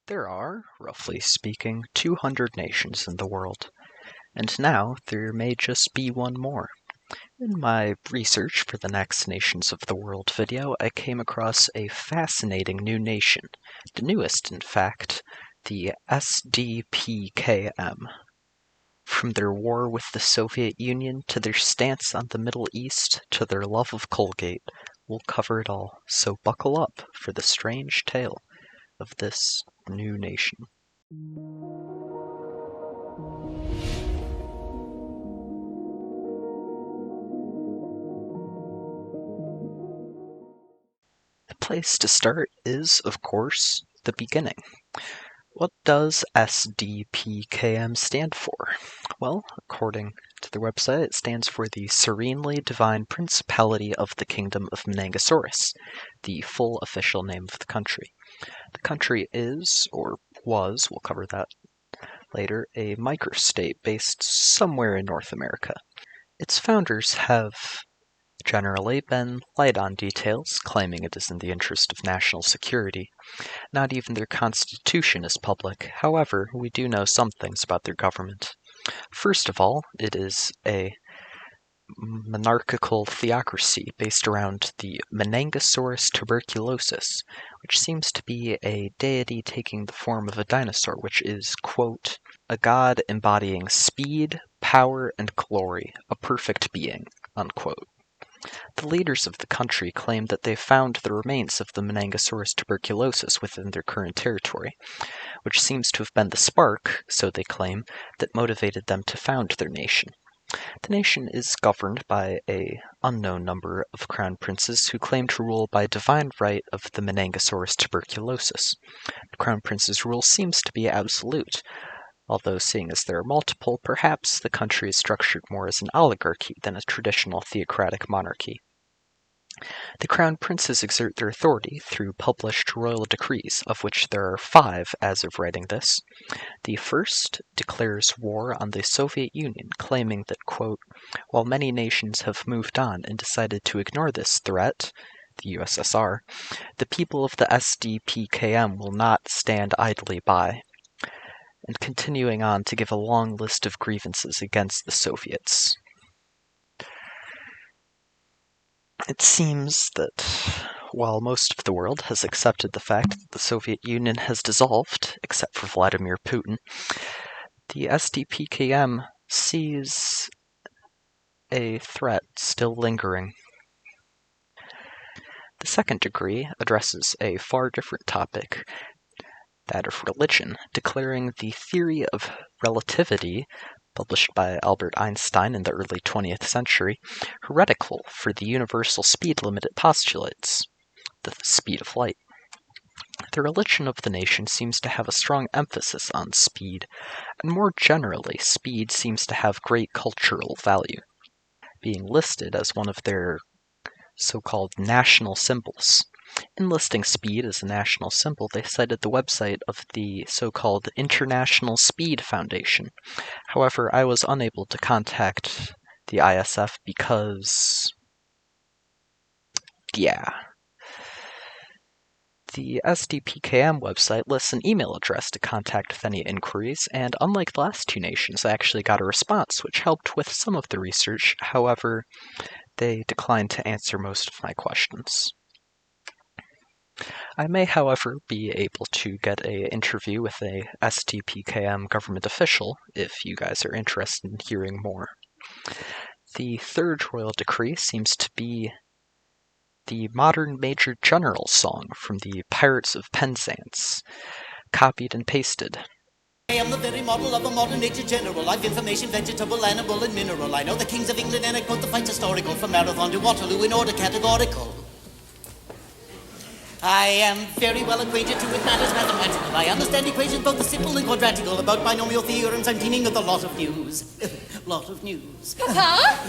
There are, roughly speaking, 200 nations in the world, and now there may just be one more. In my research for the next Nations of the World video, I came across a fascinating new nation, the newest in fact, the SDPKM. From their war with the Soviet Union, to their stance on the Middle East, to their love of Colgate, we'll cover it all, so buckle up for the strange tale of this new nation. The place to start is, of course, the beginning. What does SDPKM stand for? Well, according to their website, it stands for the Serenely Divine Principality of the Kingdom of Menangosaurus, the full official name of the country. The country is, or was, we'll cover that later, a microstate based somewhere in North America. Its founders have generally been light on details, claiming it is in the interest of national security. Not even their constitution is public. However, we do know some things about their government. First of all, it is a monarchical theocracy based around the Menangosaurus tuberculosis, which seems to be a deity taking the form of a dinosaur, which is, quote, a god embodying speed, power, and glory, a perfect being, unquote. The leaders of the country claim that they found the remains of the Menangosaurus tuberculosis within their current territory, which seems to have been the spark, so they claim, that motivated them to found their nation. The nation is governed by an unknown number of crown princes who claim to rule by divine right of the Menangosaurus tuberculosis. The crown prince's rule seems to be absolute, although seeing as there are multiple, perhaps the country is structured more as an oligarchy than a traditional theocratic monarchy. The crown princes exert their authority through published royal decrees, of which there are 5 as of writing this. The first declares war on the Soviet Union, claiming that, quote, while many nations have moved on and decided to ignore this threat, the USSR, the people of the SDPKM will not stand idly by, and continuing on to give a long list of grievances against the Soviets. It seems that while most of the world has accepted the fact that the Soviet Union has dissolved, except for Vladimir Putin, the SDPKM sees a threat still lingering. The second decree addresses a far different topic, that of religion, declaring the theory of relativity, published by Albert Einstein in the early 20th century, heretical for the universal speed limit it postulates, the speed of light. The religion of the nation seems to have a strong emphasis on speed, and more generally, speed seems to have great cultural value, being listed as one of their so-called national symbols. In listing speed as a national symbol, they cited the website of the so-called International Speed Foundation. However, I was unable to contact the ISF because, the SDPKM website lists an email address to contact with any inquiries, and unlike the last 2 nations, I actually got a response, which helped with some of the research. However, they declined to answer most of my questions. I may, however, be able to get an interview with a SDPKM government official if you guys are interested in hearing more. The third royal decree seems to be the modern Major General song from the Pirates of Penzance, copied and pasted. I am the very model of a modern Major General. I've information, vegetable, animal, and mineral. I know the kings of England and I quote the fights historical from Marathon to Waterloo in order categorical. I am very well acquainted with matters mathematical. I understand equations both the simple and quadratical. About binomial theorems, I'm teeming with a lot of news. Lot of news. Papa?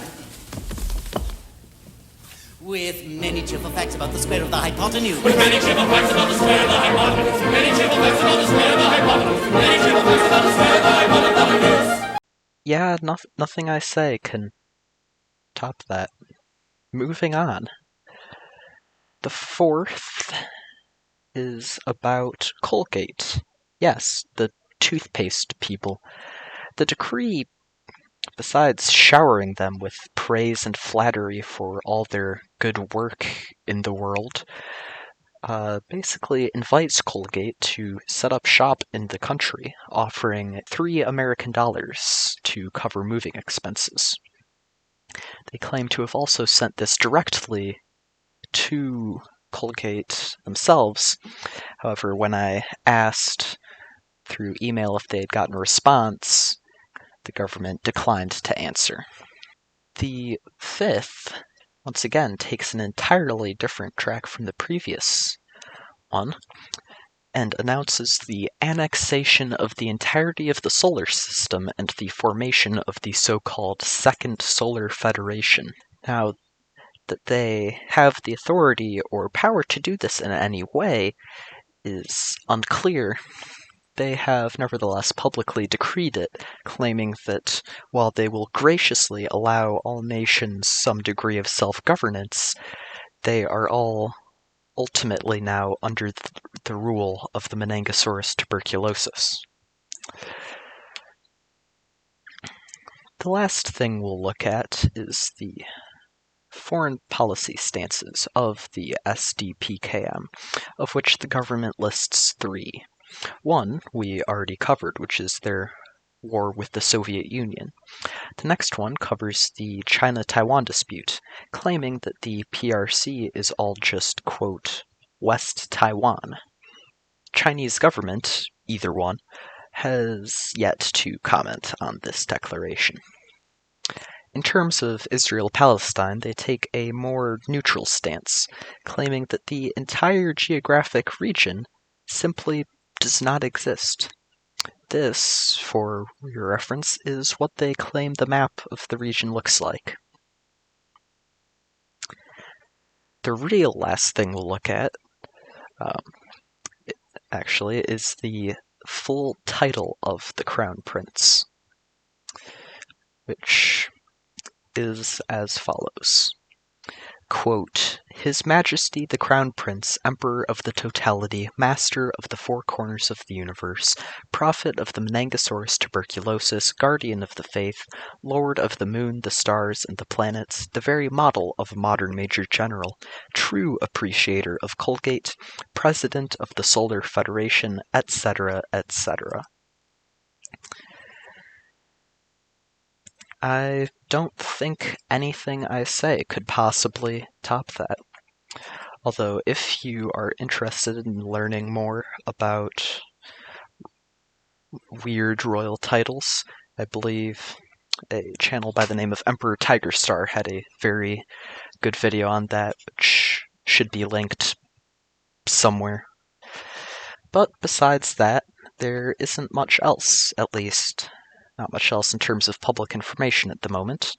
With many cheerful facts about the square of the hypotenuse. With many cheerful facts about the square of the hypotenuse. Many cheerful facts about the square of the hypotenuse. Many cheerful facts about the square of the hypotenuse. Yeah, nothing I say can top that. Moving on. The fourth is about Colgate. Yes, the toothpaste people. The decree, besides showering them with praise and flattery for all their good work in the world, basically invites Colgate to set up shop in the country, offering $3 American to cover moving expenses. They claim to have also sent this directly to Colgate themselves. However, when I asked through email if they had gotten a response, the government declined to answer. The fifth, once again, takes an entirely different track from the previous one and announces the annexation of the entirety of the solar system and the formation of the so-called Second Solar Federation. Now, that they have the authority or power to do this in any way is unclear. They have nevertheless publicly decreed it, claiming that while they will graciously allow all nations some degree of self-governance, they are all ultimately now under the rule of the Menengosaurus tuberculosis. The last thing we'll look at is the foreign policy stances of the SDPKM, of which the government lists 3. One we already covered, which is their war with the Soviet Union. The next one covers the China-Taiwan dispute, claiming that the PRC is all just, quote, West Taiwan. Chinese government, either one, has yet to comment on this declaration. In terms of Israel-Palestine, they take a more neutral stance, claiming that the entire geographic region simply does not exist. This, for your reference, is what they claim the map of the region looks like. The real last thing we'll look at, actually, is the full title of the Crown Prince, which is as follows. Quote, His Majesty the Crown Prince, Emperor of the Totality, Master of the Four Corners of the Universe, Prophet of the Menengosaurus tuberculosis, Guardian of the Faith, Lord of the Moon, the Stars, and the Planets, the very model of a modern Major General, true appreciator of Colgate, President of the Solar Federation, etc., etc. I don't think anything I say could possibly top that. Although, if you are interested in learning more about weird royal titles, I believe a channel by the name of Emperor Tiger Star had a very good video on that, which should be linked somewhere. But besides that, there isn't much else, at least. Not much else in terms of public information at the moment.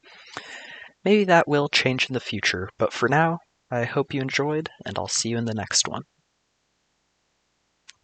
Maybe that will change in the future, but for now, I hope you enjoyed, and I'll see you in the next one.